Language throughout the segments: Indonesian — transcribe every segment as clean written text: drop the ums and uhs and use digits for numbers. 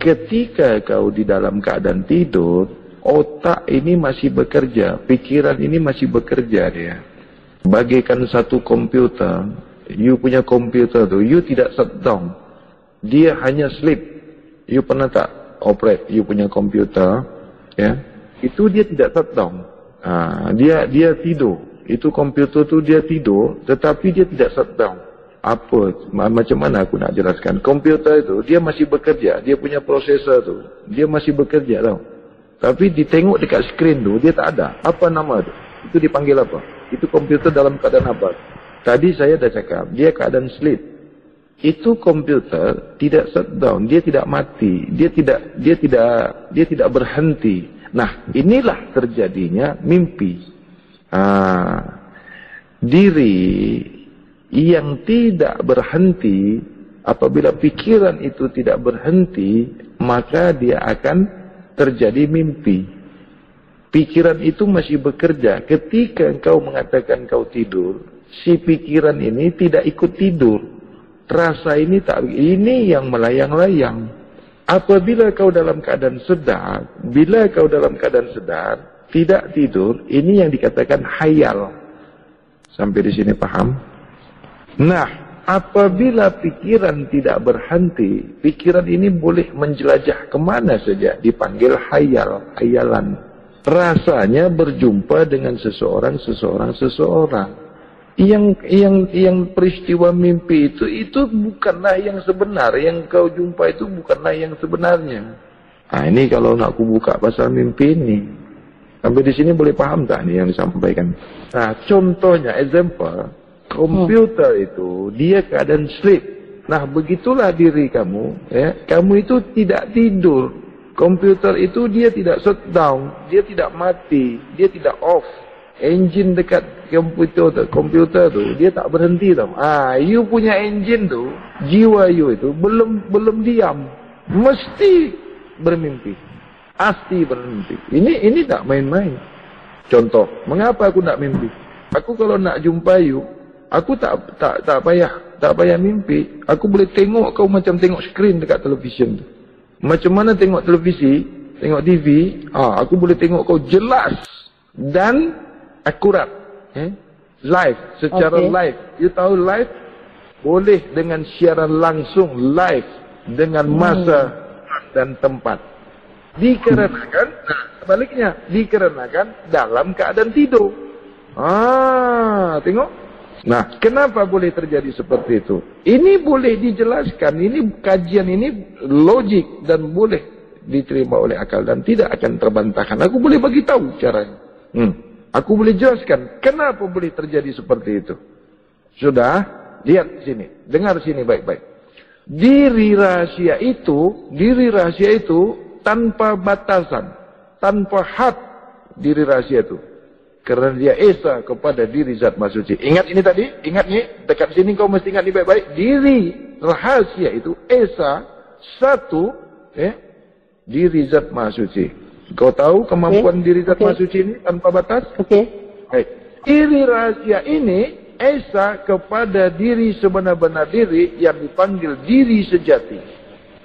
ketika kau di dalam keadaan tidur, otak ini masih bekerja, pikiran ini masih bekerja dia. Bagaikan satu komputer, you punya komputer tuh, you tidak shutdown. Dia hanya sleep. You pernah tak operate you punya komputer, ya? Itu dia tidak shutdown. Dia tidur. Itu komputer tuh dia tidur, tetapi dia tidak shutdown. Apa? Macam mana aku nak jelaskan? Komputer itu dia masih bekerja, dia punya prosesor tuh, dia masih bekerja tau. Tapi ditengok dekat skrin tu, dia tak ada. Apa nama tu? Itu dipanggil apa? Itu komputer dalam keadaan apa? Tadi saya dah cakap, dia keadaan sleep. Itu komputer tidak shutdown, dia tidak mati, dia tidak berhenti. Nah, inilah terjadinya mimpi. Diri yang tidak berhenti, apabila pikiran itu tidak berhenti, maka dia akan terjadi mimpi. Pikiran itu masih bekerja. Ketika engkau mengatakan kau tidur, si pikiran ini tidak ikut tidur. Rasa ini tak, ini yang melayang-layang. Apabila kau dalam keadaan sedar, bila kau dalam keadaan sedar, tidak tidur, ini yang dikatakan khayal. Sampai di sini paham? Nah, apabila pikiran tidak berhenti, pikiran ini boleh menjelajah kemana saja, dipanggil khayal, khayalan. Rasanya berjumpa dengan seseorang. Yang peristiwa mimpi itu bukanlah yang sebenar. Yang kau jumpa itu bukanlah yang sebenarnya. Nah, ini kalau nak aku buka pasal mimpi ini. Sampai di sini boleh paham tak nih yang disampaikan? Nah, contohnya, example, komputer itu dia keadaan sleep. Nah, begitulah diri kamu, ya. Kamu itu tidak tidur. Komputer itu dia tidak shutdown, dia tidak mati, dia tidak off. Engine dekat komputer tu dia tak berhenti tau. You punya engine tu, jiwa you itu belum diam, mesti bermimpi, pasti bermimpi. Ini tak main-main. Contoh, mengapa aku nak mimpi? Aku kalau nak jumpa you, aku tak payah mimpi. Aku boleh tengok kau macam tengok skrin dekat televisyen tu. Macam mana tengok televisi, tengok TV, aku boleh tengok kau jelas dan akurat. Live, secara live. You tahu live? Boleh dengan siaran langsung, live, dengan masa dan tempat. Dikarenakan, sebaliknya, dikarenakan dalam keadaan tidur. Tengok. Nah, kenapa boleh terjadi seperti itu? Ini boleh dijelaskan, ini kajian ini logik dan boleh diterima oleh akal dan tidak akan terbantahkan. Aku boleh bagi tahu caranya. Aku boleh jelaskan kenapa boleh terjadi seperti itu. Sudah? Lihat sini, dengar sini baik-baik. Diri rahasia itu tanpa batasan, tanpa had diri rahasia itu. Kerana dia esa kepada diri zat maha suci. Ingat ini tadi? Ingat ni? Dekat sini kau mesti ingat ni baik-baik. Diri rahasia itu esa satu diri zat maha suci. Kau tahu kemampuan diri zat maha suci ini tanpa batas? Baik. Diri rahasia ini esa kepada diri sebenar-benar diri yang dipanggil diri sejati.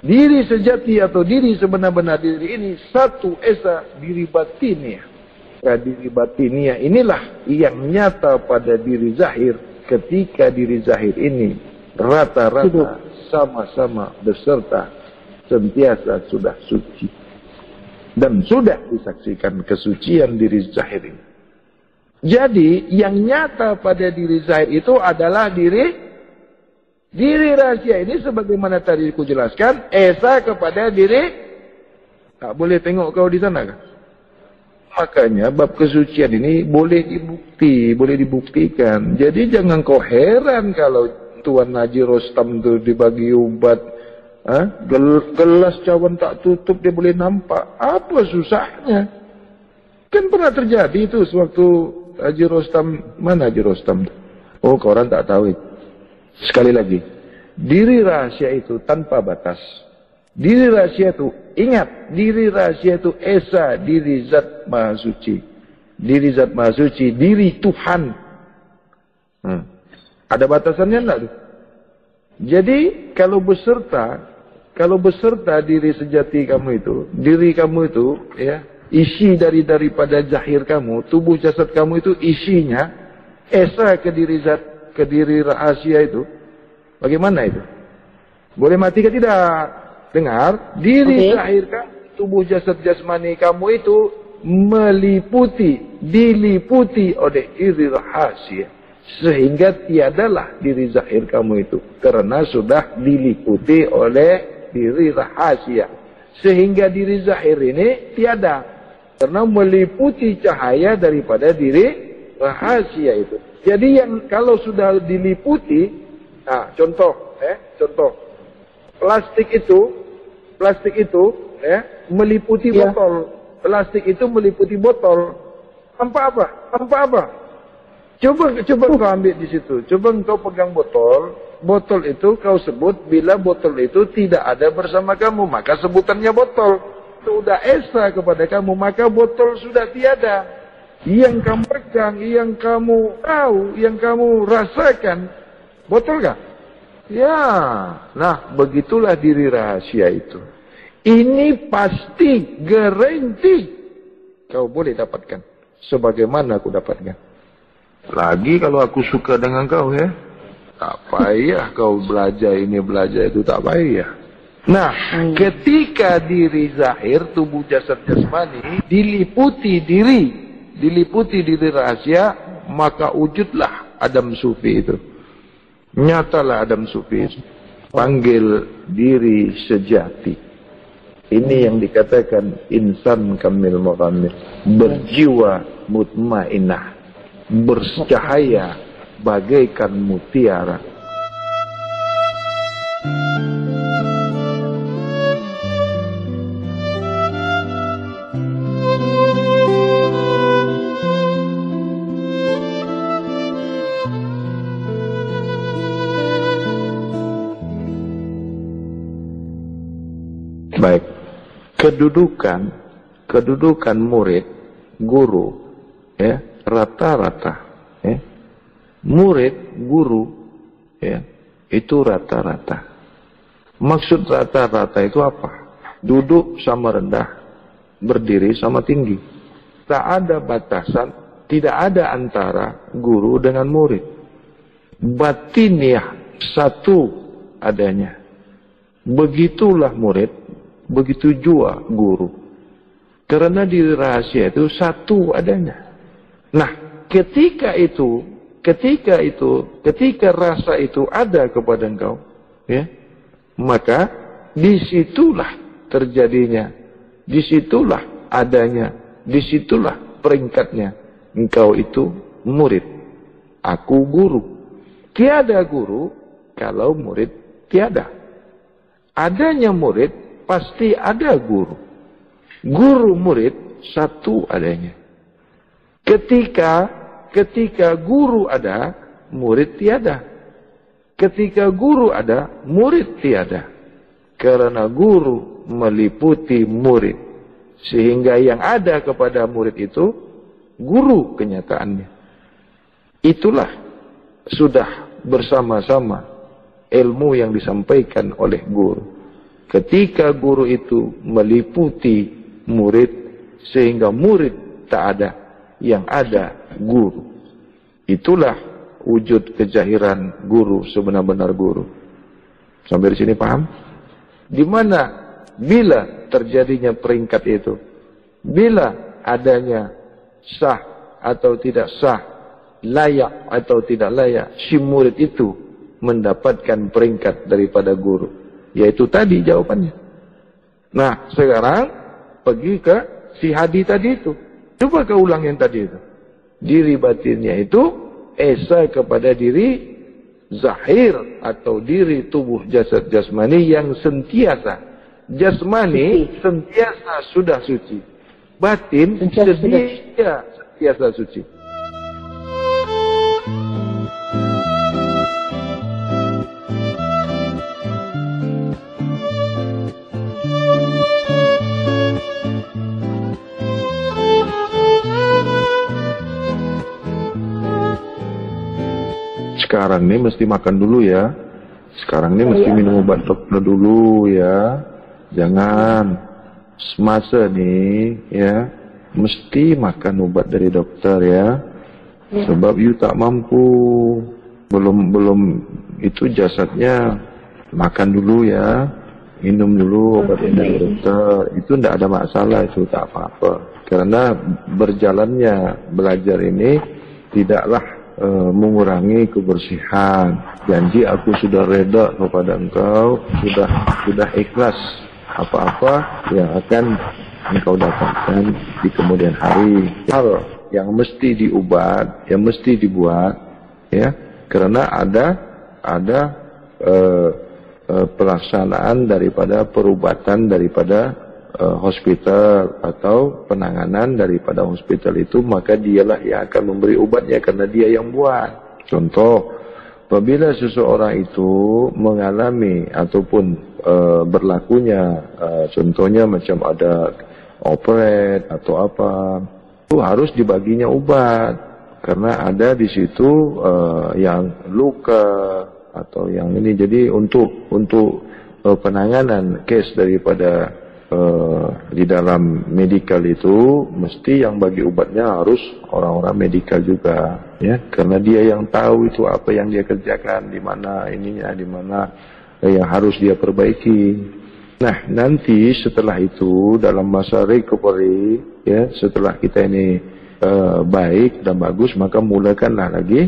Diri sejati atau diri sebenar-benar diri ini satu esa diri batiniah. Diri batiniah inilah yang nyata pada diri zahir ketika diri zahir ini rata-rata sama-sama beserta sentiasa sudah suci dan sudah disaksikan kesucian diri zahir ini. Jadi yang nyata pada diri zahir itu adalah diri rahasia ini sebagaimana tadi aku jelaskan esa kepada diri. Tak boleh tengok kau di sana kan? Makanya bab kesucian ini boleh dibuktikan. Jadi jangan kau heran kalau Tuan Haji Rostam tu dibagi ubat, gelas cawan tak tutup dia boleh nampak. Apa susahnya? Kan pernah terjadi itu sewaktu Haji Rostam, mana Haji Rostam? Oh, kau orang tak tahu itu. Sekali lagi, diri rahasia itu tanpa batas. Diri rahasia itu, ingat, diri rahasia itu esa diri zat maha suci. Diri zat maha suci, diri Tuhan. Ada batasannya enggak tuh? Jadi kalau beserta kalau beserta diri sejati kamu itu, diri kamu itu, ya, isi daripada zahir kamu, tubuh jasad kamu itu isinya esa ke diri zat, ke diri rahasia itu. Bagaimana itu? Boleh mati ke tidak? Dengar, diri zahir kamu, tubuh jasad jasmani kamu itu diliputi oleh diri rahasia, sehingga tiadalah diri zahir kamu itu, karena sudah diliputi oleh diri rahasia, sehingga diri zahir ini tiada, karena meliputi cahaya daripada diri rahasia itu. Jadi yang kalau sudah diliputi, nah contoh, plastik itu, ya, meliputi botol. Plastik itu meliputi botol. Tanpa apa? Coba kau ambil di situ. Coba kau pegang botol. Botol itu kau sebut, bila botol itu tidak ada bersama kamu, maka sebutannya botol. Sudah esa kepada kamu, maka botol sudah tiada. Yang kamu pegang, yang kamu tahu, yang kamu rasakan, botol kah? Ya, nah begitulah diri rahasia itu. Ini pasti, garanti kau boleh dapatkan. Sebagaimana aku dapatkan. Lagi kalau aku suka dengan kau, ya, tak payah kau belajar ini, belajar itu, tak payah. Nah, ketika diri zahir, tubuh jasad jasmani, diliputi diri rahasia, maka wujudlah Adam Sufi itu. Nyatalah Adam Sufi itu. Panggil diri sejati. Ini yang dikatakan insan kamil muqammil, berjiwa mutmainah, bercahaya bagaikan mutiara. Baik. Kedudukan murid, guru, ya, rata-rata, ya. Murid, guru, ya, itu rata-rata. Maksud rata-rata itu apa? Duduk sama rendah, berdiri sama tinggi. Tak ada batasan, tidak ada antara guru dengan murid. Batiniah satu adanya. Begitulah murid, begitu jua guru. Karena diri rahasia itu satu adanya. Nah, ketika rasa itu ada kepada engkau, ya, maka disitulah terjadinya, disitulah adanya, disitulah peringkatnya. Engkau itu murid, aku guru. Tiada guru kalau murid tiada. Adanya murid pasti ada guru. Guru murid satu adanya. Ketika guru ada, murid tiada. Ketika guru ada, murid tiada. Karena guru meliputi murid. Sehingga yang ada kepada murid itu, guru kenyataannya. Itulah sudah bersama-sama ilmu yang disampaikan oleh guru. Ketika guru itu meliputi murid, sehingga murid tak ada, yang ada guru. Itulah wujud kejahiran guru, sebenar-benar guru. Sampai di sini paham? Di mana bila terjadinya peringkat itu, bila adanya sah atau tidak sah, layak atau tidak layak, si murid itu mendapatkan peringkat daripada guru. Yaitu tadi jawabannya. Nah, sekarang pergi ke si Hadi tadi itu. Coba kau ulang yang tadi itu. Diri batinnya itu esa kepada diri zahir atau diri tubuh jasad jasmani yang sentiasa. Jasmani sentiasa sudah suci. Batin sentiasa suci. Sekarang ini mesti makan dulu ya. Sekarang ini mesti minum obat dokter dulu ya. Jangan semasa nih ya, mesti makan obat dari dokter ya. Sebab you tak mampu, belum itu jasadnya, makan dulu ya, minum dulu obat dari dokter. Itu tidak ada masalah, itu tak apa-apa. Karena berjalannya belajar ini tidaklah mengurangi kebersihan. Janji aku sudah reda kepada engkau, sudah ikhlas apa-apa yang akan engkau dapatkan di kemudian hari. Hal yang mesti diubah, yang mesti dibuat, ya, karena ada pelaksanaan daripada perubatan daripada hospital atau penanganan daripada hospital itu, maka dialah yang akan memberi obatnya karena dia yang buat. Contoh, apabila seseorang itu mengalami ataupun berlakunya contohnya macam ada operate atau apa, itu harus dibaginya obat karena ada di situ yang luka atau yang ini. Jadi untuk penanganan case daripada di dalam medikal itu mesti yang bagi obatnya harus orang-orang medikal juga ya, karena dia yang tahu itu apa yang dia kerjakan, di mana ininya, di mana yang harus dia perbaiki. Nah, nanti setelah itu dalam masa recovery ya, setelah kita ini baik dan bagus, maka mulakanlah lagi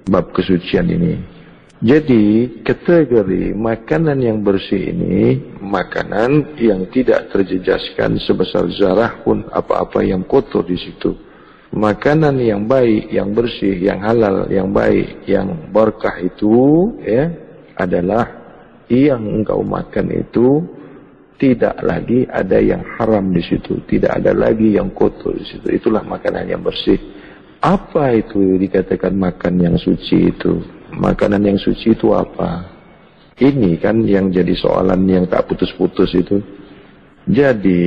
bab kesucian ini. Jadi kategori makanan yang bersih ini makanan yang tidak terjejaskan sebesar zarah pun apa-apa yang kotor di situ. Makanan yang baik, yang bersih, yang halal, yang baik, yang berkah itu ya adalah yang engkau makan itu tidak lagi ada yang haram di situ, tidak ada lagi yang kotor di situ. Itulah makanan yang bersih. Apa itu dikatakan makan yang suci itu? Makanan yang suci itu apa? Ini kan yang jadi soalan yang tak putus-putus itu. Jadi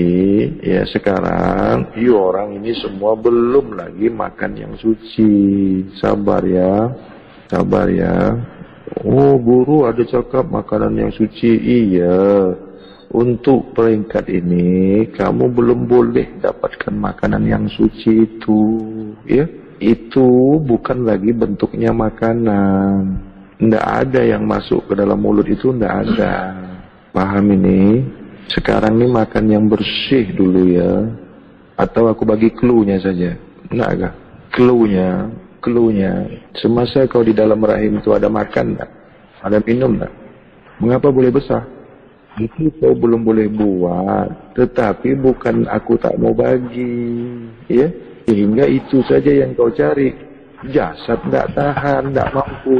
ya sekarang orang ini semua belum lagi makan yang suci. Sabar ya, sabar ya. Oh, guru ada cakap makanan yang suci. Iya, untuk peringkat ini kamu belum boleh dapatkan makanan yang suci itu ya. Itu bukan lagi bentuknya makanan. Tidak ada yang masuk ke dalam mulut itu, tidak ada. Paham ini? Sekarang ini makan yang bersih dulu ya. Atau aku bagi clue-nya saja. Tidak agak. Clue-nya. Semasa kau di dalam rahim itu ada makan tak? Ada minum tak? Mengapa boleh besar? Itu kau belum boleh buat. Tetapi bukan aku tak mau bagi. Ya? Sehingga itu saja yang kau cari. Jasad tidak tahan, tidak mampu.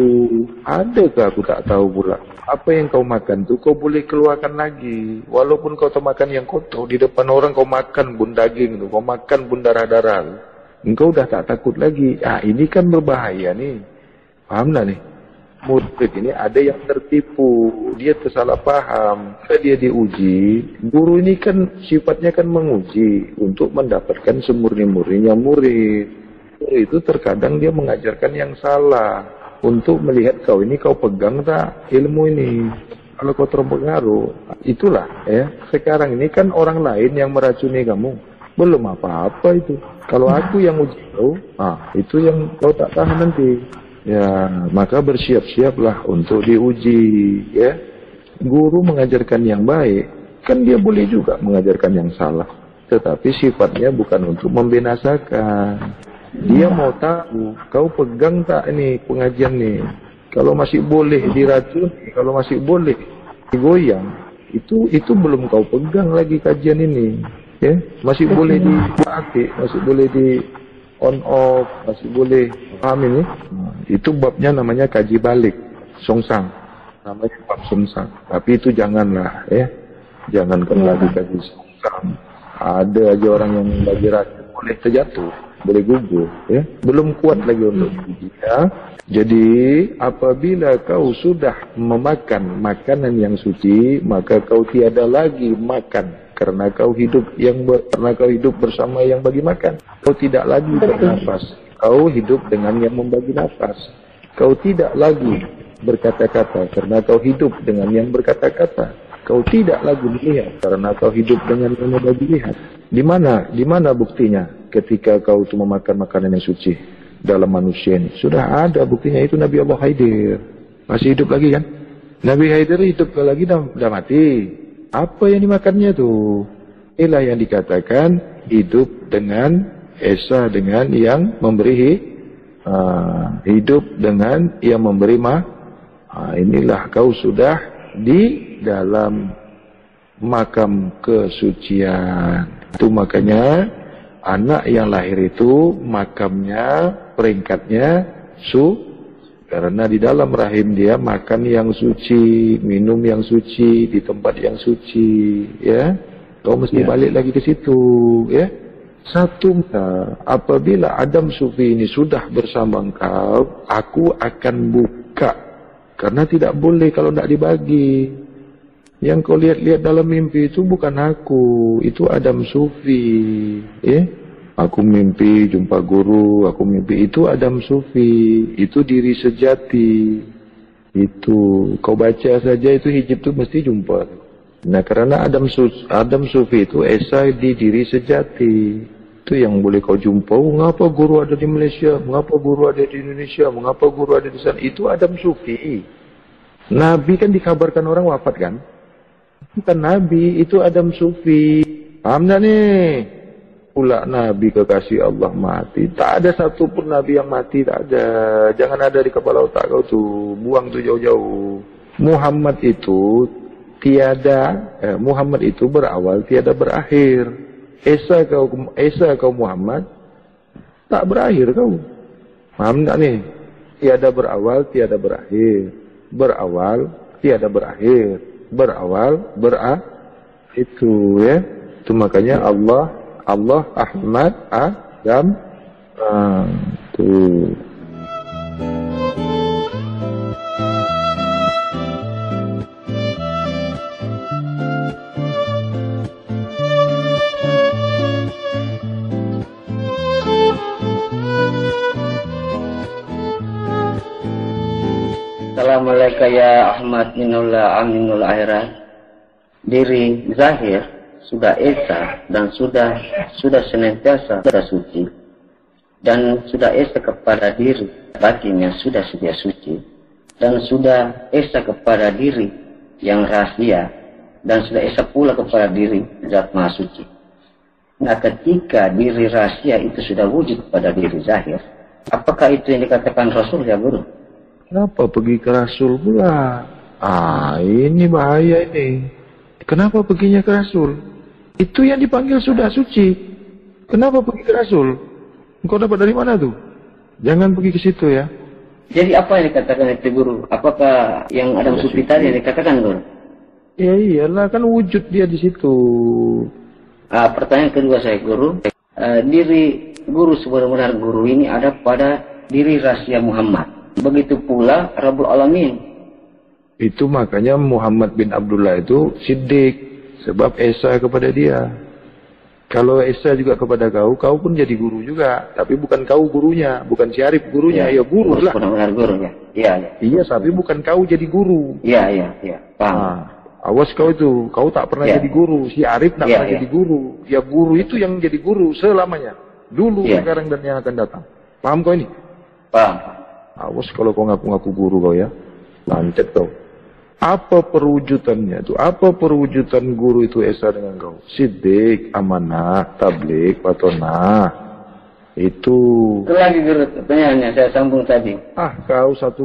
Adakah aku tak tahu pula. Apa yang kau makan tu kau boleh keluarkan lagi. Walaupun kau tak makan yang kotor, di depan orang kau makan bun daging tu, kau makan bun darah-darah tu, engkau dah tak takut lagi. Ini kan berbahaya nih. Faham tak nih? Murid ini ada yang tertipu, dia tersalah paham. Dia diuji, guru ini kan sifatnya kan menguji untuk mendapatkan semurni-murninya murid. Itu terkadang dia mengajarkan yang salah untuk melihat kau ini kau pegang tak ilmu ini. Kalau kau terpengaruh, itulah ya. Sekarang ini kan orang lain yang meracuni kamu, belum apa-apa itu. Kalau aku yang uji kau, itu yang kau tak tahan nanti. Ya, maka bersiap-siaplah untuk diuji, ya. Guru mengajarkan yang baik, kan dia boleh juga mengajarkan yang salah. Tetapi sifatnya bukan untuk membinasakan. Dia mau tahu, kau pegang tak ini pengajian nih. Kalau masih boleh diracun, kalau masih boleh digoyang, itu belum kau pegang lagi kajian ini, ya. Masih boleh dipakai, masih boleh di on off, masih boleh. Paham ini? Itu babnya namanya kaji balik, songsang. Namanya bab songsang. Tapi itu janganlah, ya. Jangankan lagi kaji songsang. Ada aja orang yang bagi racun boleh terjatuh, boleh gugur, ya. Belum kuat lagi untuk uji, ya. Jadi apabila kau sudah memakan makanan yang suci, maka kau tiada lagi makan. Karena kau hidup bersama yang bagi makan. Kau tidak lagi bernafas. Kau hidup dengan yang membagi nafas. Kau tidak lagi berkata-kata karena kau hidup dengan yang berkata-kata. Kau tidak lagi melihat karena kau hidup dengan yang mudah dilihat. Di mana buktinya ketika kau itu memakan makanan yang suci dalam manusia ini? Sudah ada buktinya, itu Nabi Allah Khidir. Masih hidup lagi kan? Nabi Khidir hidup lagi, dah mati. Apa yang dimakannya tuh? Inilah yang dikatakan hidup dengan esa, dengan yang memberi hidup dengan yang memberi inilah kau sudah di dalam makam kesucian. Itu makanya anak yang lahir itu makamnya, peringkatnya karena di dalam rahim dia makan yang suci, minum yang suci, di tempat yang suci, ya. Kau mesti balik lagi ke situ, ya. Satu, apabila Adam Sufi ini sudah bersama engkau, aku akan buka. Karena tidak boleh kalau tidak dibagi. Yang kau lihat-lihat dalam mimpi itu bukan aku, itu Adam Sufi, ya. Aku mimpi jumpa guru, aku mimpi, itu Adam Sufi, itu diri sejati. Itu kau baca saja itu hijab itu mesti jumpa. Nah, karena Adam Sufi itu esa di diri sejati. Itu yang boleh kau jumpa. Mengapa guru ada di Malaysia? Mengapa guru ada di Indonesia? Mengapa guru ada di sana? Itu Adam Sufi. Nabi kan dikabarkan orang wafat kan? Bukan Nabi, itu Adam Sufi. Paham tak nih? Pula Nabi kekasih Allah mati. Tak ada satu pun Nabi yang mati, tak ada. Jangan ada di kepala otak kau tuh. Buang tuh jauh-jauh. Muhammad itu Muhammad itu berawal tiada berakhir. Esa kau Muhammad tak berakhir kau. Paham tak nih? Tiada berawal, tiada berakhir. Berawal, tiada berakhir. Berawal, itu ya. Itu makanya Allah Ahmad Adam tuh. Assalamualaikum ya Ahmad minullah aminul akhirat. Diri zahir sudah esa dan sudah senantiasa sudah suci, dan sudah esa kepada diri batinnya sudah sedia suci, dan sudah esa kepada diri yang rahasia, dan sudah esa pula kepada diri zat maha suci. Nah, ketika diri rahasia itu sudah wujud kepada diri zahir, apakah itu yang dikatakan Rasul ya Guru? Kenapa pergi ke Rasul pula? Ini bahaya ini. Kenapa perginya ke Rasul? Itu yang dipanggil sudah suci. Kenapa pergi ke Rasul? Engkau dapat dari mana tuh? Jangan pergi ke situ ya. Jadi apa yang dikatakan itu Guru? Apakah yang Adam Sufi tadi yang dikatakan Guru? Ya iyalah, kan wujud dia di situ. Pertanyaan kedua saya Guru. Diri Guru sebenar-benar Guru ini ada pada diri rahasia Muhammad. Begitu pula Rabbul Alamin. Itu makanya Muhammad bin Abdullah itu Siddiq. Sebab esa kepada dia. Kalau esa juga kepada kau pun jadi guru juga. Tapi bukan kau gurunya. Bukan si Arif gurunya. Ya guru lah. Benar-benar gurunya. Iya, tapi bukan kau jadi guru. Iya. Paham. Awas kau itu. Kau tak pernah jadi guru. Si Arif tak pernah jadi guru. Ya guru itu yang jadi guru selamanya. Dulu, sekarang, dan yang akan datang. Paham kau ini? Paham. Awas kalau kau ngaku-ngaku guru kau ya. Lancet kau. Apa perwujudannya itu? Apa perwujudan guru itu esa dengan kau? Siddiq, amanah, tabligh, patonah. Itu lagi Guru pertanyaannya, saya sambung tadi. Kau satu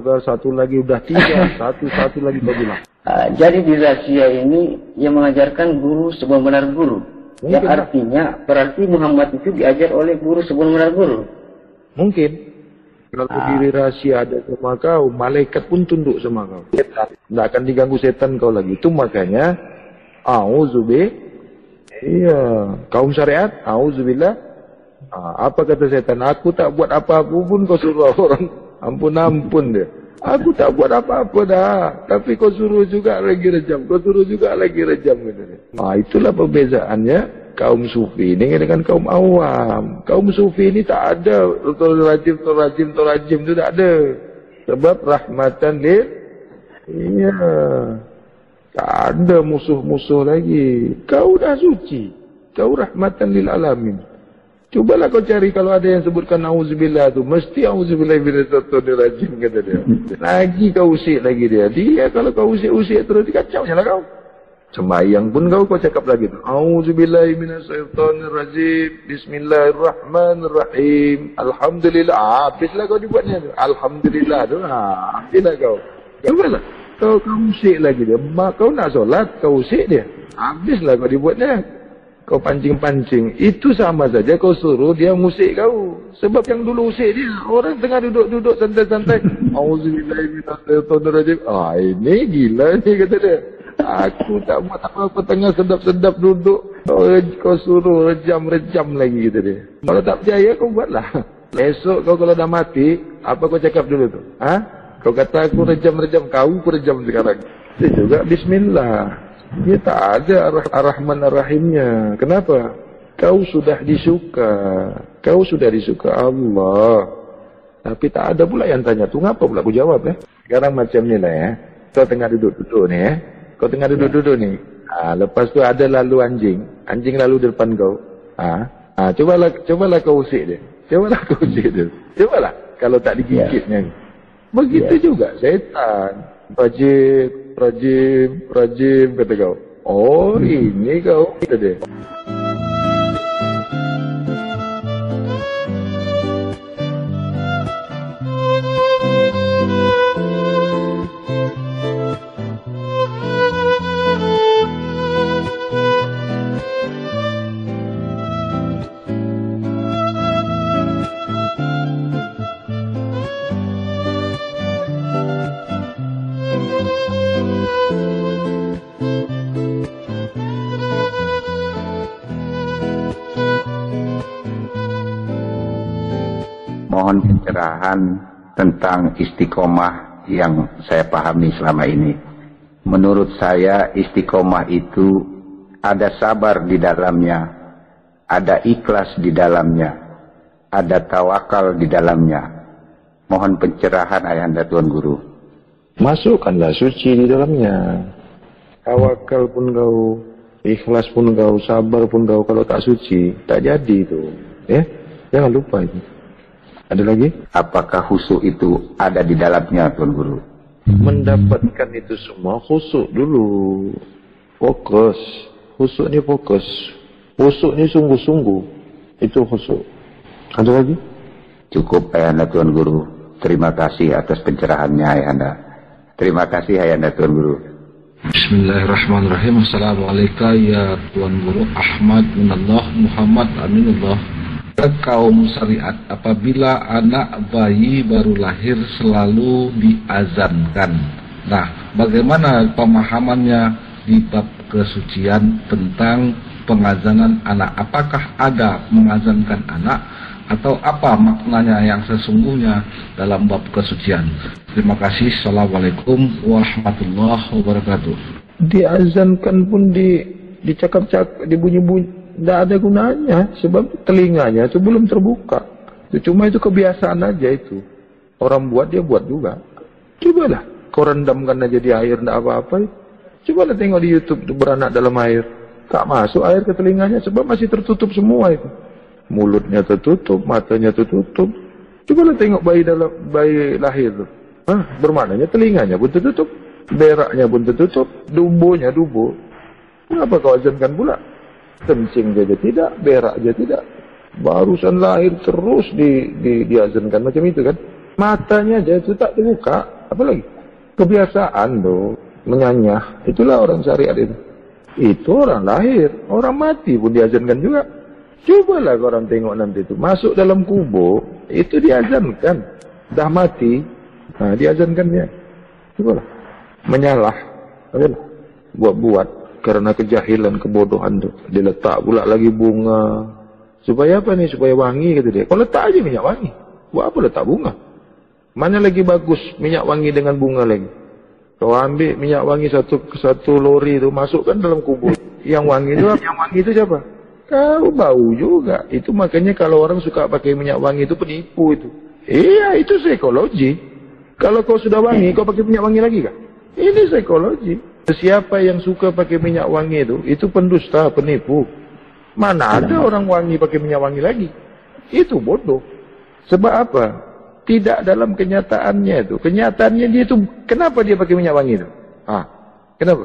lagi udah tiga. satu lagi kau bilang. Jadi di rahasia ini yang mengajarkan guru sebenar guru. Mungkin yang artinya berarti Muhammad itu diajar oleh guru sebenar guru. Mungkin. Kalau diri rahasia ada sama kau, malaikat pun tunduk sama kau. Tidak akan diganggu setan kau lagi. Itu makanya, auzubillah. Iya, kaum syariat, auzubillah. Apa kata setan? Aku tak buat apa-apa pun kau suruh orang. Ampun dia. Aku tak buat apa-apa dah. Tapi kau suruh juga lagi rejam. Gitu. Itulah perbezaannya. Kaum Sufi ini dengan kaum awam. Kaum Sufi ini tak ada Torajim itu tak ada. Sebab rahmatan lil Iya. Tak ada musuh-musuh lagi. Kau dah suci. Kau rahmatan lil alamin. Cubalah kau cari kalau ada yang sebutkan auzubillah tu, mesti auzubillah minasyaitonir rajim kata dia. Lagi kau usik lagi dia. Dia kalau kau usik-usik terus dikacaunya lah kau. Sembahyang pun kau cakap lagi tu. Auzubillah minasyaitonir rajim. Bismillahirrahmanirrahim. Alhamdulillah. Habislah kau dibuatnya tu. Alhamdulillah tu. Habislah kau. Cubalah. Kau usik lagi dia. Kau nak solat, kau usik dia. Habislah kau dibuatnya. Kau pancing-pancing. Itu sama saja kau suruh dia musik kau. Sebab yang dulu usik dia. Orang tengah duduk-duduk santai-santai. Auzubillahiminasyaitonirrajim. Ini gila ni kata dia. Aku tak buat apa-apa tengah sedap-sedap duduk. Kau suruh rejam-rejam lagi kata dia. Kalau tak percaya kau buatlah. Esok kau kalau dah mati. Apa kau cakap dulu tu? Kau kata aku rejam-rejam. Kau rejam sekarang. Itu juga bismillah. Dia tak ada ar-Rahman ar-Rahimnya. Kenapa? Kau sudah disuka. Kau sudah disuka Allah. Tapi tak ada pula yang tanya. Tu ngapa pula aku jawab ya? Sekarang macam ni lah ya. Kau tengah duduk-duduk ni ya. Kau tengah duduk-duduk ni. Lepas tu ada lalu anjing. Anjing lalu di depan kau. Cobalah kau usik dia. Cobalah kau usik dia. Cobalah. Kalau tak digigitnya. Begitu juga setan. Rajim, kata kau. Oh, ini kau, kata dia. Mohon pencerahan tentang istiqomah yang saya pahami selama ini. Menurut saya istiqomah itu ada sabar di dalamnya, ada ikhlas di dalamnya, ada tawakal di dalamnya. Mohon pencerahan Ayahanda Tuan Guru. Masukkanlah suci di dalamnya. Tawakal pun kau, ikhlas pun kau, sabar pun kau. Kalau tak suci, tak jadi itu. Ya, jangan lupa itu. Ada lagi? Apakah khusyuk itu ada di dalamnya, Tuan Guru? Mendapatkan itu semua khusyuk dulu. Fokus. Khusyuk ni fokus. Khusyuk ni sungguh-sungguh. Itu khusyuk. Ada lagi? Cukup Ayahanda Tuan Guru. Terima kasih atas pencerahannya Ayahanda. Terima kasih Ayahanda Tuan Guru. Bismillahirrahmanirrahim. Assalamualaikum ya Tuan Guru Ahmad minallah Muhammad aminullah. Kaum syariat apabila anak bayi baru lahir selalu diazankan. Nah, bagaimana pemahamannya di bab kesucian tentang pengazanan anak? Apakah ada mengazankan anak atau apa maknanya yang sesungguhnya dalam bab kesucian? Terima kasih. Assalamualaikum warahmatullahi wabarakatuh. Diazankan pun dicakap-cakap, dibunyi-bunyi. Tidak ada gunanya sebab telinganya itu belum terbuka. Cuma itu kebiasaan aja itu. Orang buat dia buat juga. Cobalah kau rendamkan aja di air, tidak apa-apa. Cobalah tengok di YouTube itu beranak dalam air. Tak masuk air ke telinganya sebab masih tertutup semua itu. Mulutnya tertutup, matanya tertutup. Cobalah tengok bayi lahir itu. Bermaknanya telinganya pun tertutup, beraknya pun tertutup, dubonya dubo. Kenapa kau azankan pula? Kencing saja tidak, berak saja tidak. Barusan lahir terus diazankan macam itu kan. Matanya aja itu tak dibuka. Apa lagi? Kebiasaan tuh menyanyah. Itulah orang syariat itu. Itu orang lahir, orang mati pun diazankan juga. Cobalah orang tengok nanti itu masuk dalam kubur, itu diazankan. Dah mati, diazankan dia. Cobalah menyalah, buat karena kejahilan, kebodohan tu. Dia letak pula lagi bunga. Supaya apa ni? Supaya wangi kata dia. Kau letak aja minyak wangi. Buat apa letak bunga? Mana lagi bagus minyak wangi dengan bunga lagi? Kau ambil minyak wangi satu lori tu, masukkan dalam kubur. Yang wangi itu siapa? Kau bau juga. Itu makanya kalau orang suka pakai minyak wangi itu penipu itu. Iya, itu psikologi. Kalau kau sudah wangi, kau pakai minyak wangi lagi kah? Ini psikologi. Siapa yang suka pakai minyak wangi itu pendusta, penipu. Mana ada orang wangi pakai minyak wangi lagi? Itu bodoh. Sebab apa? Tidak dalam kenyataannya itu. Kenyataannya dia itu, kenapa dia pakai minyak wangi itu? Kenapa?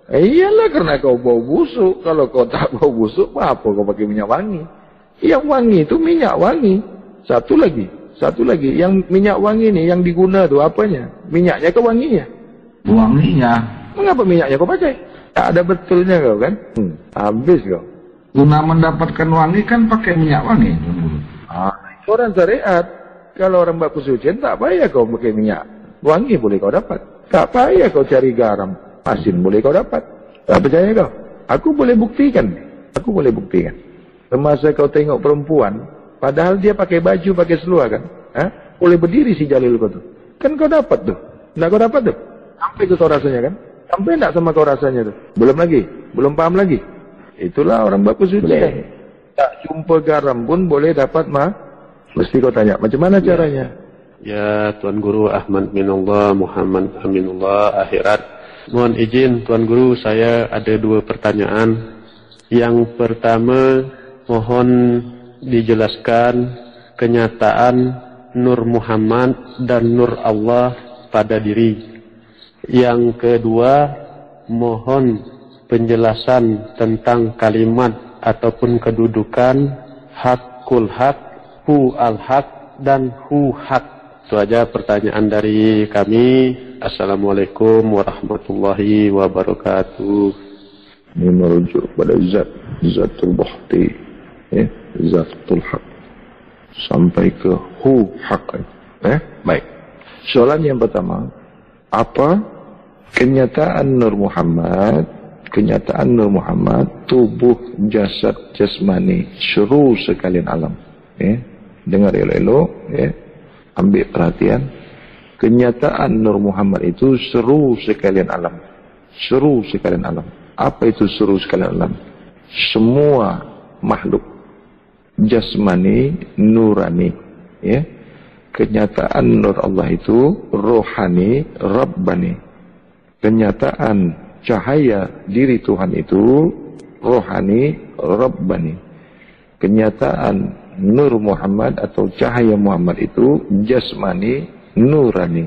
Iyalah karena kau bau busuk. Kalau kau tak bau busuk, apa kau pakai minyak wangi? Yang wangi itu minyak wangi. Satu lagi. Yang minyak wangi ini yang diguna itu apanya? Minyaknya ke wanginya? Wanginya. Mengapa minyaknya kau pakai? Tak ada betulnya kau kan? Habis kau. Guna mendapatkan wangi kan pakai minyak wangi. Orang syariat. Kalau orang bak pesucian tak payah kau pakai minyak wangi boleh kau dapat. Tak payah kau cari garam. Asin boleh kau dapat. Tak percaya kau? Aku boleh buktikan. Semasa kau tengok perempuan, padahal dia pakai baju, pakai seluar kan? Boleh berdiri si Jalil kau tu. Kan kau dapat tu. Nak kau dapat tu? Sampai tu kau rasanya kan? Sampai tak sama kau rasanya tu? Belum lagi? Belum paham lagi? Itulah orang bak pesucian. Tak jumpa garam pun boleh dapat Mesti kau tanya, macam mana caranya? Ya, Tuan Guru Ahmad Minullah, Muhammad Aminullah, akhirat. Mohon izin Tuan Guru, saya ada 2 pertanyaan. Yang pertama, mohon dijelaskan kenyataan Nur Muhammad dan Nur Allah pada diri. Yang kedua, mohon penjelasan tentang kalimat ataupun kedudukan hakul hak, hu al-haq, dan hu hak. Itu aja pertanyaan dari kami. Assalamualaikum warahmatullahi wabarakatuh. Ini merujuk pada zatul bahti, zatul haq, sampai ke hu haq. Baik. Soalan yang pertama, apa kenyataan Nur Muhammad? Kenyataan Nur Muhammad, tubuh, jasad, jasmani, seluruh sekalian alam. Dengar elok-elok, ambil perhatian. Kenyataan Nur Muhammad itu seluruh sekalian alam. Seluruh sekalian alam. Apa itu seluruh sekalian alam? Semua makhluk jasmani, nurani. Kenyataan Nur Allah itu rohani, rabbani. Kenyataan cahaya diri Tuhan itu rohani, rabbani. Kenyataan Nur Muhammad atau cahaya Muhammad itu jasmani, nurani.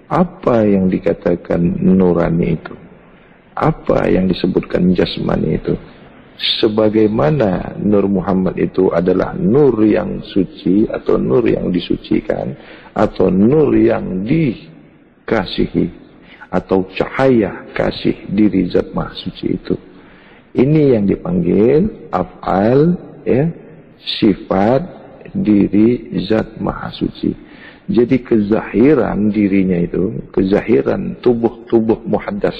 Apa yang dikatakan nurani itu? Apa yang disebutkan jasmani itu? Sebagaimana Nur Muhammad itu adalah nur yang suci atau nur yang disucikan atau nur yang dikasihi atau cahaya kasih diri Zat Maha Suci itu. Ini yang dipanggil af'al, sifat diri Zat Maha Suci. Jadi kezahiran dirinya itu, kezahiran tubuh muhaddas,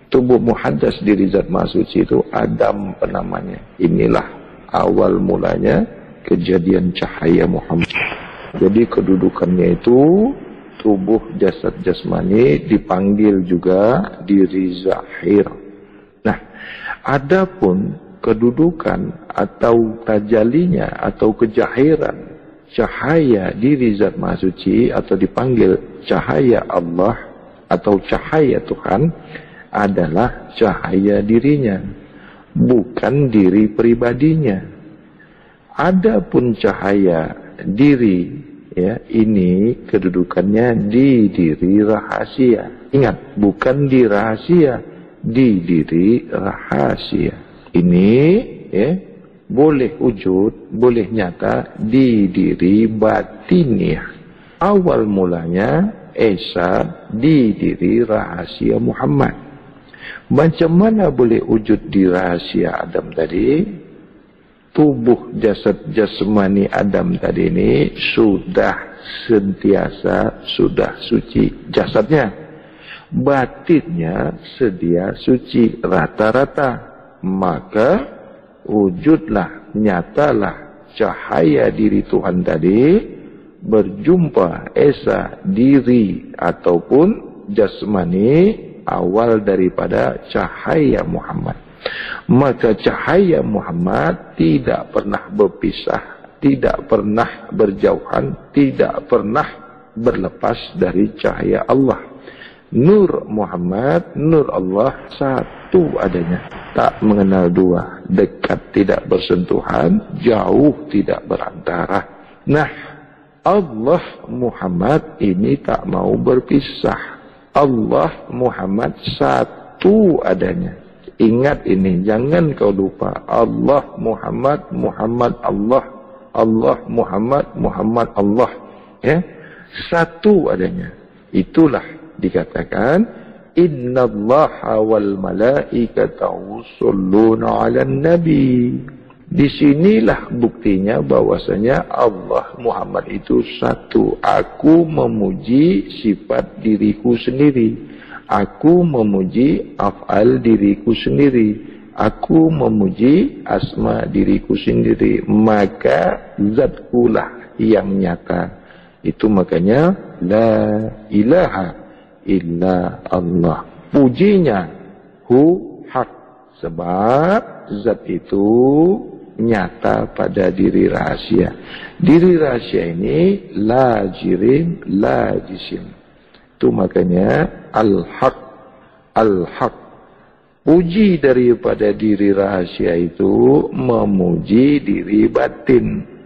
tubuh muhaddas diri Zat Maha Suci itu Adam penamanya. Inilah awal mulanya kejadian cahaya Muhammad. Jadi kedudukannya itu tubuh jasad jasmani, dipanggil juga diri zahir. Nah, adapun kedudukan atau tajalinya atau kejahiran cahaya diri Zat Maha Suci atau dipanggil cahaya Allah atau cahaya Tuhan adalah cahaya dirinya, bukan diri pribadinya. Adapun cahaya diri, ini kedudukannya di diri rahasia. Ingat, bukan di rahasia, di diri rahasia. Ini boleh wujud, boleh nyata di diri batiniah. Awal mulanya Esa di diri rahasia Muhammad. Macam mana boleh wujud di rahasia Adam tadi? Tubuh jasad jasmani Adam tadi ini sudah sentiasa, sudah suci jasadnya. Batinnya sedia suci rata-rata. Maka wujudlah, nyatalah cahaya diri Tuhan tadi berjumpa esa diri ataupun jasmani awal daripada cahaya Muhammad. Maka cahaya Muhammad tidak pernah berpisah, tidak pernah berjauhan, tidak pernah berlepas dari cahaya Allah. Nur Muhammad, nur Allah satu adanya. Tak mengenal dua. Dekat tidak bersentuhan, jauh tidak berantara. Nah, Allah Muhammad ini tak mau berpisah. Allah Muhammad satu adanya. Ingat ini, jangan kau lupa. Allah Muhammad, Muhammad Allah. Allah Muhammad, Muhammad Allah. Ya, satu adanya. Itulah dikatakan innallaha wal malaikata yusholluna 'alan nabi. Disinilah buktinya bahwasanya Allah Muhammad itu satu. Aku memuji sifat diriku sendiri. Aku memuji af'al diriku sendiri. Aku memuji asma diriku sendiri. Maka zatkulah yang nyata. Itu makanya la ilaha illa Allah. Pujinya hu hak. Sebab zat itu nyata pada diri rahasia. Diri rahasia ini la jirim, la jisim. Itu makanya al-haq. Al-haq. Puji daripada diri rahasia itu memuji diri batin.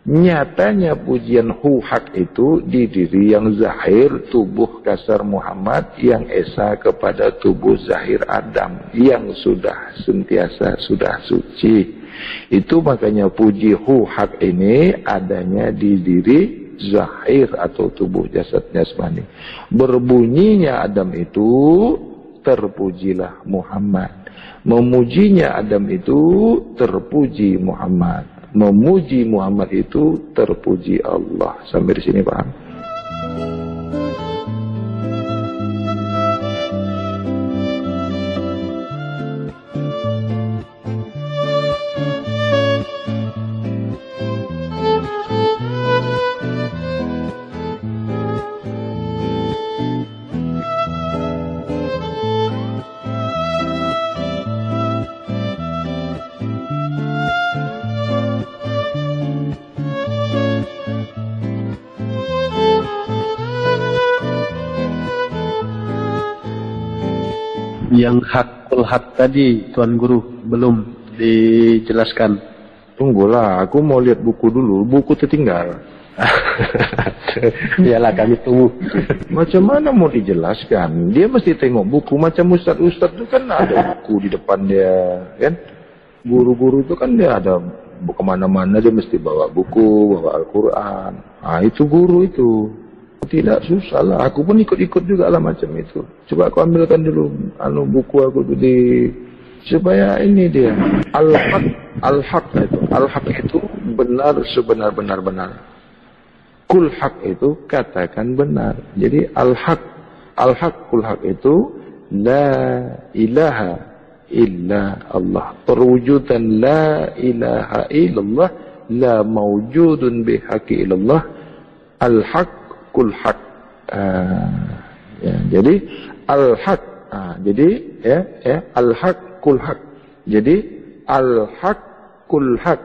Nyatanya pujian hak itu di diri yang zahir, tubuh kasar Muhammad, yang esa kepada tubuh zahir Adam, yang sudah sentiasa sudah suci. Itu makanya puji hak ini adanya di diri zahir atau tubuh jasad jasmani. Berbunyinya Adam itu terpujilah Muhammad. Memujinya Adam itu terpuji Muhammad. Memuji Muhammad itu terpuji Allah. Sampai di sini paham? Yang hakul hak tadi Tuan Guru belum dijelaskan. Tunggulah, aku mau lihat buku dulu. Buku tertinggal. Iyalah, kami tunggu. Macam mana mau dijelaskan? Dia mesti tengok buku. Macam ustaz-ustaz itu kan ada buku di depan dia, kan? Guru-guru itu kan dia ada kemana-mana, dia mesti bawa buku, bawa Al-Quran. Ah, itu guru itu. Tidak susah lah. Aku pun ikut-ikut juga lah macam itu. Coba aku ambilkan dulu buku aku tuh supaya ini dia al-haq itu. Al-haq itu benar sebenar-benar. Kul haq itu katakan benar. Jadi al-haq kul haq itu la ilaha illa Allah. Perwujudan la ilaha illallah, la mawjudun bihaqi illallah. Al-haq kul haq. Ya, jadi al-haq. Jadi al-haq kul haq. Jadi al-haq kul haq.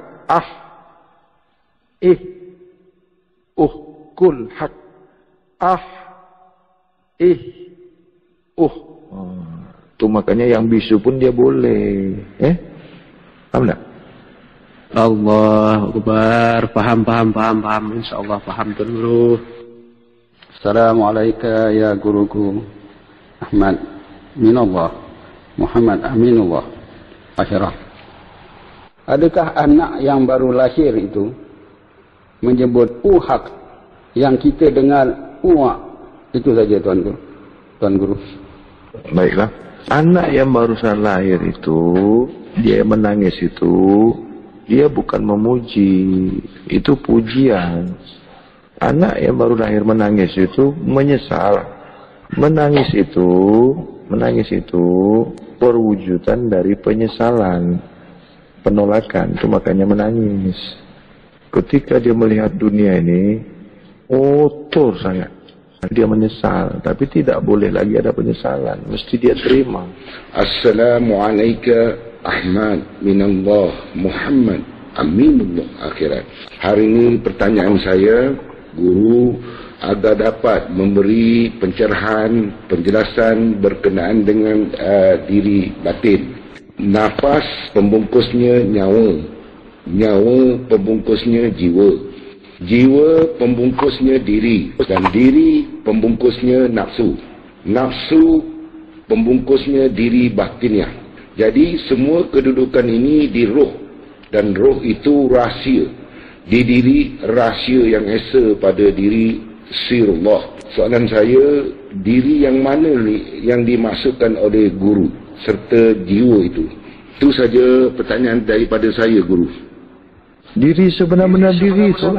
Kul haq. Itu makanya yang bisu pun dia boleh. Paham tak? Allah Akbar. Paham. InsyaAllah paham Tuan Guru. Assalamualaikum ya guruku Ahmad Minallah Muhammad Aminullah Asyarah. Adakah anak yang baru lahir itu menyebut uhak yang kita dengar uak? Itu saja Tuan Guru. Baiklah. Anak yang barusan lahir itu, dia menangis itu, dia bukan memuji, itu pujian. Anak yang baru lahir menangis itu menyesal. Menangis itu perwujudan dari penyesalan, penolakan. Itu makanya menangis. Ketika dia melihat dunia ini kotor sangat, dia menyesal. Tapi tidak boleh lagi ada penyesalan. Mesti dia terima. Assalamualaikum Ahmad Minallah Muhammad Aminullah Akhirat. Hari ini pertanyaan saya guru agar dapat memberi pencerahan, penjelasan berkenaan dengan diri batin. Nafas pembungkusnya nyawa, nyawa pembungkusnya jiwa, jiwa pembungkusnya diri, dan diri pembungkusnya nafsu, nafsu pembungkusnya diri batinnya. Jadi semua kedudukan ini di roh, dan roh itu rahsia. Di diri rahsia yang esa pada diri sirullah. Soalan saya, diri yang mana ni yang dimaksudkan oleh guru serta jiwa itu? Itu saja pertanyaan daripada saya, guru. Diri sebenar-benar diri itu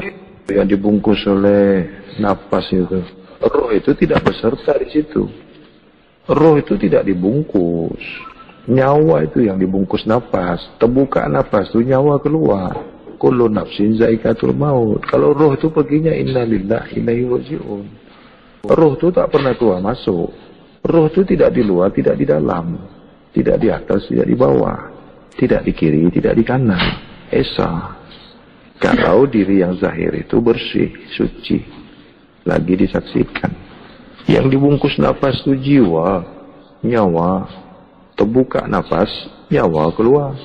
yang dibungkus oleh nafas itu. Roh itu tidak beserta di situ. Roh itu tidak dibungkus. Nyawa itu yang dibungkus nafas. Terbuka nafas itu nyawa keluar. Kullu nafsin zaikatul maut. Kalau roh itu perginya inna lillahi inna ilaihi raji'un. Roh itu tak pernah keluar masuk. Roh itu tidak di luar, tidak di dalam. Tidak di atas, tidak di bawah. Tidak di kiri, tidak di kanan. Esa. Kalau diri yang zahir itu bersih, suci. Lagi disaksikan. Yang dibungkus nafas itu jiwa, nyawa. Terbuka nafas, nyawa keluar.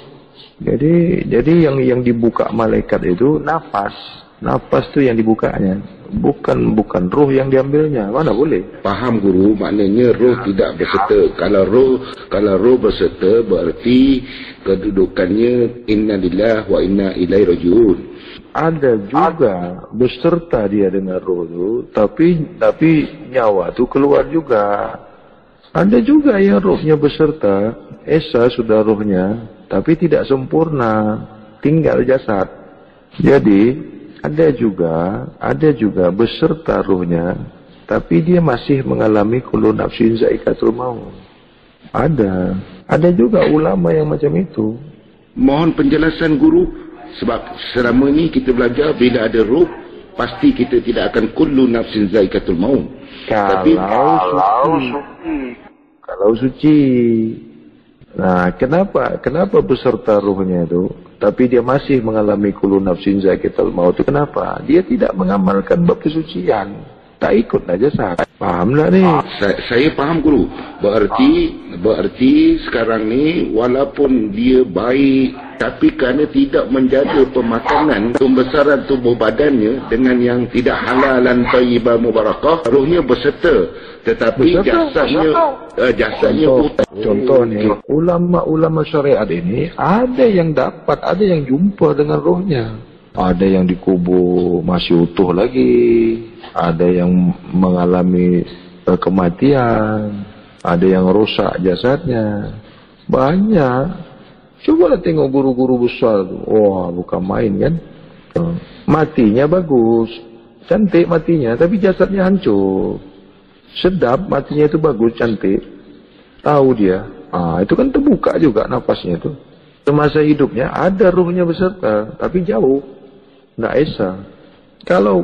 Jadi yang dibuka malaikat itu nafas. Nafas itu yang dibukanya. Bukan roh yang diambilnya. Mana boleh? Faham, guru, maknanya roh tidak berserta. Kalau roh berserta berarti kedudukannya inna lillahi wa inna ilaihi raji'un. Ada juga beserta dia dengan roh itu, tapi nyawa itu keluar juga. Ada juga yang rohnya beserta, esa sudah rohnya, tapi tidak sempurna, tinggal jasad. Jadi ada juga beserta rohnya, tapi dia masih mengalami kullu nafsin zaikatul maut. Ada juga ulama yang macam itu. Mohon penjelasan, guru, sebab selama ni kita belajar bila ada roh pasti kita tidak akan kullu nafsin zaikatul maut. Kalau suci. Nah, kenapa beserta rohnya itu, tapi dia masih mengalami kullu nafsin zaikatul maut itu kenapa? Dia tidak mengamalkan bab kesucian. Tak ikut aja sah. Paham tak ni? Saya faham, guru. Berarti sekarang ni walaupun dia baik, tapi kerana tidak menjaga pemakanan, pembesaran tubuh badannya dengan yang tidak halal dan thayyibah mubarakah, rohnya berserta, tetapi jasadnya putih. Contoh ni, ulama-ulama syariat ini ada yang dapat, ada yang jumpa dengan rohnya. Ada yang dikubur masih utuh lagi, ada yang mengalami kematian, ada yang rosak jasadnya. Banyak. Cobalah tengok guru-guru besar tu. Wah, bukan main kan. Matinya bagus, cantik matinya, tapi jasadnya hancur. Sedap, matinya itu bagus, cantik. Tahu dia. Itu kan terbuka juga nafasnya itu. Semasa hidupnya ada rohnya beserta, tapi jauh. Nggak esa. Kalau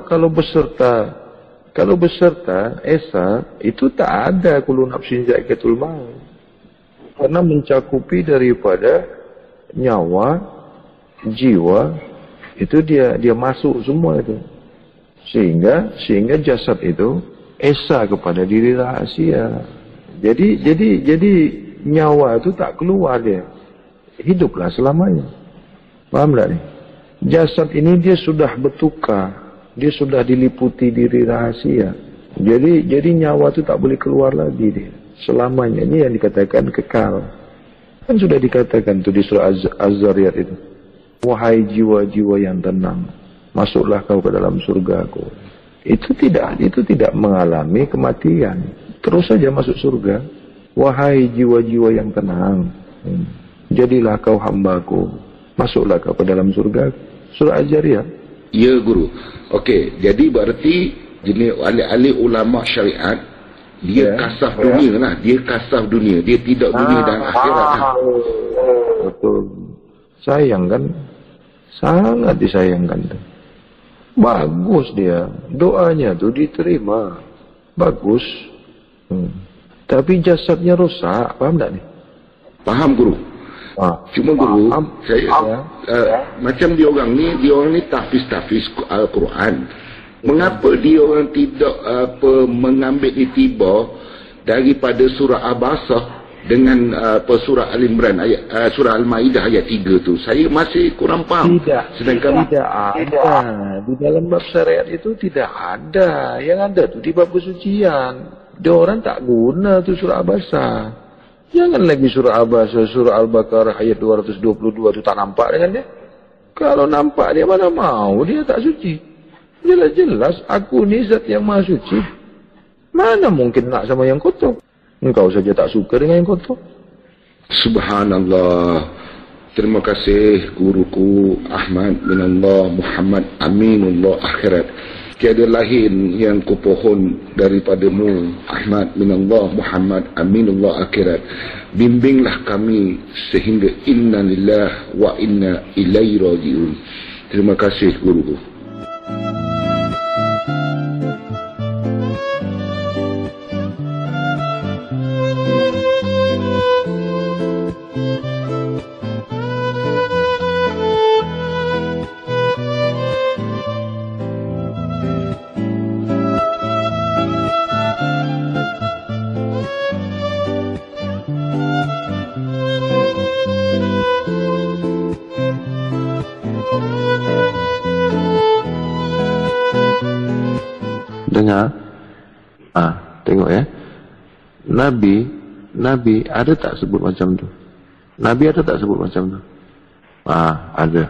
beserta esa, itu tak ada kullu nafsin zaikatul maut. Karena mencakupi daripada nyawa, jiwa, itu dia masuk semua itu. Sehingga jasad itu esa kepada diri rahasia. Jadi nyawa itu tak keluar dia. Hiduplah selamanya. Paham tak ni? Jasad ini dia sudah bertukar. Dia sudah diliputi diri rahasia. Jadi nyawa itu tak boleh keluar lagi dia. Selamanya. Ini yang dikatakan kekal. Kan sudah dikatakan tu di surah Az-Zariyat itu. Wahai jiwa-jiwa yang tenang, masuklah kau ke dalam surgaku. Itu tidak mengalami kematian. Terus saja masuk surga. Wahai jiwa-jiwa yang tenang, jadilah kau hambaku. Masuklah kau ke dalam surga. Surah Az-Zariyat. Ya, guru. Okey, jadi berarti jenis ahli-ahli ulama syariat, dia kasaf dunia lah. Dia kasaf dunia. Dia tidak dunia dan akhirat lah. Betul. Sayang kan? Sangat disayangkan tu. Bagus dia. Doanya tu diterima. Bagus. Tapi jasadnya rosak. Faham tak ni? Faham, guru. Cuma guru, saya macam dia orang ni tahfiz Al-Quran. Mengapa dia orang tidak mengambil itibar daripada surah Abasah dengan surah Al-Imran surah Al-Maidah ayat 3 tu? Saya masih kurang faham. Tidak ada. Di dalam bab syariat itu tidak ada. Yang ada tu di bab kesucian. Dia orang tak guna tu surah Abasah. Jangan lagi surah Abasah, surah Al-Baqarah ayat 222 tu tak nampak dengan dia. Kalau nampak dia mana mau dia tak suci. Jelas-jelas aku ni zat yang maha suci. Mana mungkin nak sama yang kotor? Engkau saja tak suka dengan yang kotor. Subhanallah. Terima kasih guruku Ahmad Minallah Muhammad Aminullah Akhirat. Tiada lain yang kupohon daripadamu Ahmad Minallah Muhammad Aminullah Akhirat. Bimbinglah kami sehingga inna lillah wa inna ilaihi raji'un. Terima kasih guruku. Dengar. Tengok ya. Nabi ada tak sebut macam tu? Nabi ada tak sebut macam tu? Ada.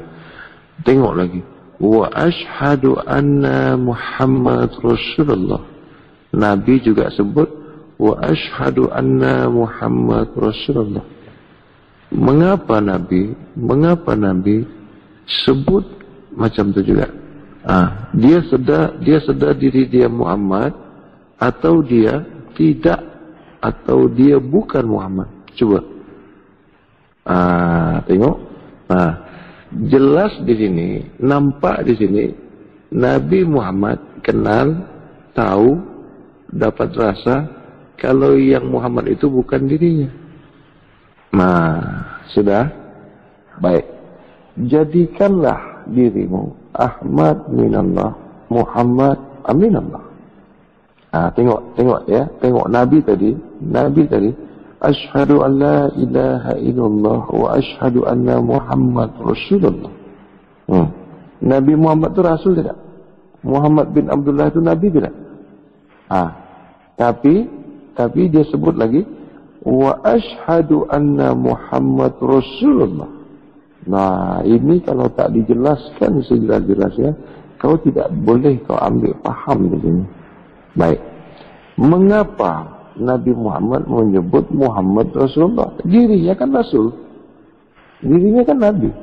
Tengok lagi. Wa ashhadu anna Muhammad Rasulullah. Nabi juga sebut wa ashhadu anna Muhammad Rasulullah. Mengapa Nabi sebut macam tu juga? Dia sedar diri dia Muhammad, atau dia tidak, atau dia bukan Muhammad. Coba. Tengok. Jelas di sini, nampak di sini Nabi Muhammad kenal, tahu, dapat rasa kalau yang Muhammad itu bukan dirinya. Sudah? Baik. Jadikanlah dirimu Ahmad minallah, Muhammad aminallah. Tengok ya. Tengok Nabi tadi. Asyhadu an la ilaha illallah wa asyhadu anna Muhammad Rasulullah. Nabi Muhammad itu Rasul tidak? Muhammad bin Abdullah itu Nabi tidak? Tapi dia sebut lagi wa asyhadu anna Muhammad Rasulullah. Ini kalau tak dijelaskan sejelas-jelasnya, kau tidak boleh kau ambil faham di sini. Baik. Mengapa Nabi Muhammad menyebut Muhammad Rasulullah? Dirinya kan Rasul. Dirinya kan Nabi.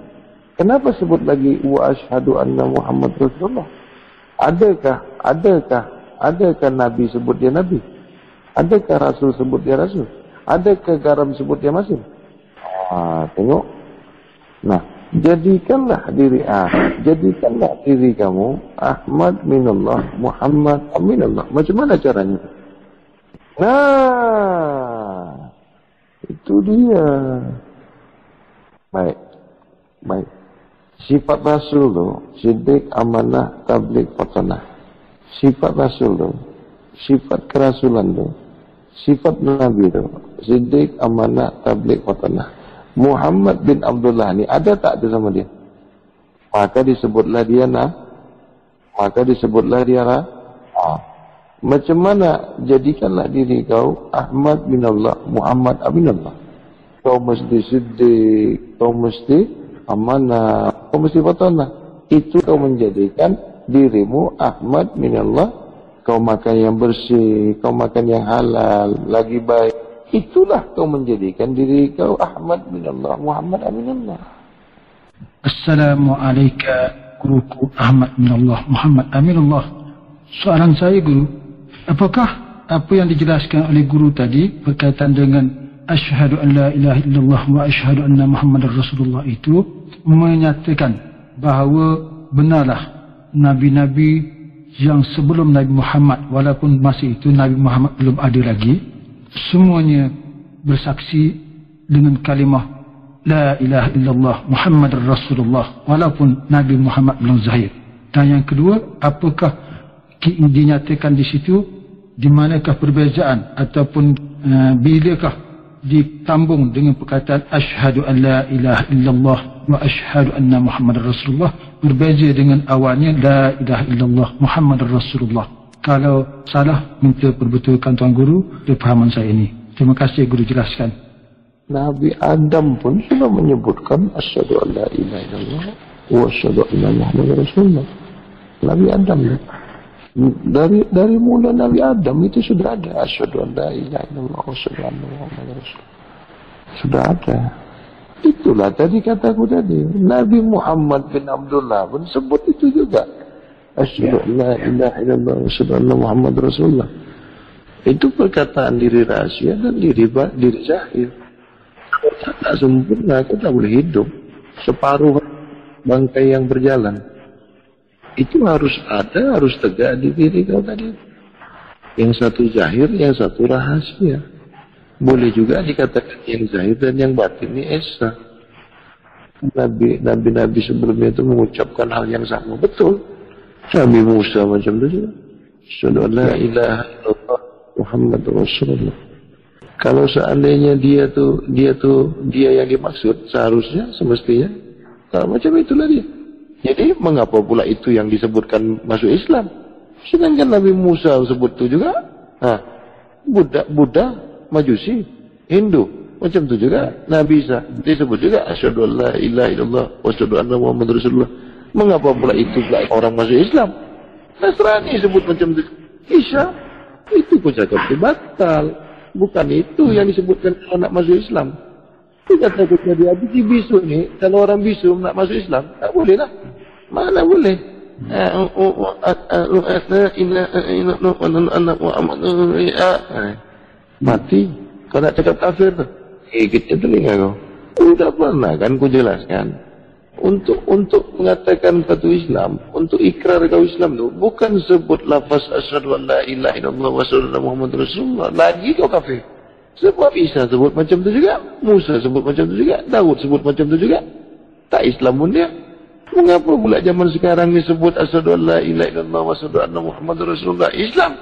Kenapa sebut lagi wa asyhadu anna Muhammad Rasulullah? Adakah Nabi sebut dia Nabi? Adakah Rasul sebut dia Rasul? Adakah garam sebut dia masin? Tengok. Jadikanlah diri kamu Ahmad minallah, Muhammad aminallah. Macam mana caranya? Itu dia. Baik. Sifat Rasul tu, siddiq, amanah, tabligh, fatanah. Sifat Rasul tu, sifat kerasulan tu, sifat Nabi tu, siddiq, amanah, tabligh, fatanah. Muhammad bin Abdullah ni ada tak tu sama dia? Maka disebutlah dia Macam mana jadikanlah diri kau Ahmad bin Allah, Muhammad aminallah. Kau mesti siddiq, kau mesti amanah, kau mesti fatanah. Itu kau menjadikan dirimu Ahmad bin Allah. Kau makan yang bersih, kau makan yang halal, lagi baik. Itulah kau menjadikan diri kau Ahmad bin Allah, Muhammad aminallah. Assalamualaikum guruku Ahmad bin Allah, Muhammad aminallah. Soalan saya guru, apakah apa yang dijelaskan oleh guru tadi berkaitan dengan asyhadu an la ilaha illallah wa asyhadu anna Muhammadar Rasulullah itu menyatakan bahawa benarlah nabi-nabi yang sebelum Nabi Muhammad, walaupun masa itu Nabi Muhammad belum ada lagi, semuanya bersaksi dengan kalimah la ilaha illallah Muhammadar Rasulullah walaupun Nabi Muhammad belum zahir. Dan yang kedua, apakah dinyatakan di situ, di manakah perbezaan ataupun bilakah ditambung dengan perkataan asyhadu an la ilaha illallah wa asyhadu anna Muhammadar Rasulullah, berbeza dengan awalnya la ilaha illallah Muhammadar Rasulullah. Kalau salah, minta perbetulkan Tuan Guru kefahaman saya ini. Terima kasih Guru jelaskan. Nabi Adam pun sudah menyebutkan asyhadu an la ilaha illallah wa asyhadu anna Muhammadar Rasulullah. Nabi Adam dari mula Nabi Adam itu sudah ada asyhadu an la ilaha illallah wa asyhadu anna Muhammadar Rasulullah. Sudah ada. Itulah tadi kataku tadi. Nabi Muhammad bin Abdullah pun sebut itu juga. Asyhadu an la ilaha illallah wa asyhadu anna Muhammadar Rasulullah. Itu perkataan diri rahasia dan diri zahir. Kalau tak sempurna, kita tak boleh hidup. Separuh bangkai yang berjalan. Itu harus ada, harus tegak di diri kau tadi. Yang satu zahir, yang satu rahasia. Boleh juga dikatakan yang zahir dan yang batin ini esa. Nabi-nabi sebelumnya itu mengucapkan hal yang sama. Betul. Nabi Musa macam itu juga. Asyhadu an la ilaha illallah Muhammadur Rasulullah. Kalau seandainya dia yang dimaksud, seharusnya semestinya macam itulah dia. Jadi mengapa pula itu yang disebutkan masuk Islam? Sedangkan Nabi Musa sebut itu juga, Buddha, Majusi, Hindu, macam itu juga. Nabi Isa disebut juga asyhadu an la ilaha illallah wa asyhadu anna Muhammadar Rasulullah. Mengapa pula itu pula orang masuk Islam? Nasrani sebut macam itu. Isa itu pun cakap itu batal. Bukan itu yang disebutkan kalau nak masuk Islam. Itu kata dia di bisu ni, kalau orang bisu nak masuk Islam, tak boleh lah. Mana boleh? Mati. Kau nak cakap kafir tu? Kita telinga kau. Sudah pernah kan ku jelaskan. Untuk mengatakan satu Islam, untuk ikrar kau Islam tu, bukan sebut lafaz asyhadu an la ilaha illallah wa asyhadu anna Muhammadar Rasulullah. Lagi kau kafir. Sebab Isa sebut macam tu juga, Musa sebut macam tu juga, Daud sebut macam tu juga. Tak Islam pun dia. Mengapa pula zaman sekarang ni sebut asyhadu an la ilaha illallah wa asyhadu anna Muhammadar Rasulullah? Islam.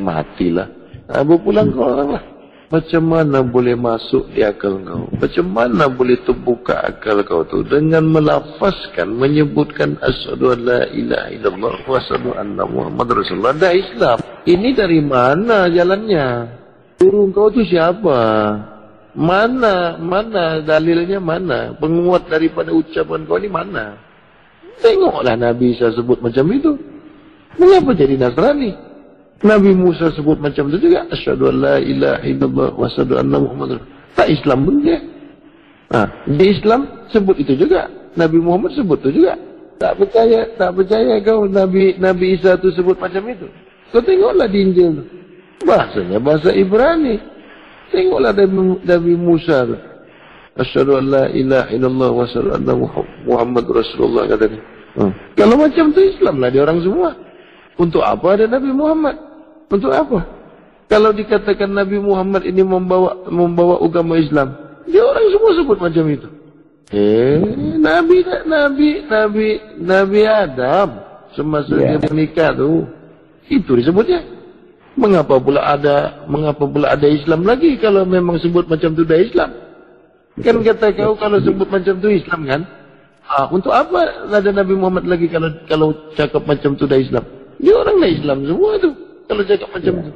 Matilah. Berpulang kau lah. Macam mana boleh masuk di akal kau? Macam mana boleh terbuka akal kau tu dengan melafazkan, menyebutkan asyhadu an la ilaha illallah wa asyhadu anna Muhammadar Rasulullah? Dah Islam. Ini dari mana jalannya? Guru kau tu siapa? Mana dalilnya mana? Penguat daripada ucapan kau ni mana? Tengoklah Nabi Isa sebut macam itu. Mengapa jadi Nasrani? Nabi Musa sebut macam itu juga. Asyhadu an la ilaha illallah wa asyhadu anna Muhammadar Rasulullah. Tak Islam pun dia. Di Islam sebut itu juga. Nabi Muhammad sebut itu juga. Tak percaya kau Nabi Isa tu sebut macam itu. Kau tengoklah di Injil tu. Bahasanya bahasa Ibrani. Tengoklah Nabi Musa tu. Asyhadu an la ilaha illallah wa asyhadu anna Muhammadar Rasulullah katanya. Kalau macam tu Islam lah dia orang semua. Untuk apa ada Nabi Muhammad? Untuk apa? Kalau dikatakan Nabi Muhammad ini membawa agama Islam, dia orang semua sebut macam itu. Nabi Adam semasa dia menikah tu, itu disebutnya. Mengapa pula ada Islam lagi kalau memang sebut macam tu dah Islam? Kan kata kau kalau sebut macam tu Islam kan? Untuk apa ada Nabi Muhammad lagi kalau cakap macam tu dah Islam? Dia orang dah Islam semua tu kalau cakap macam tu.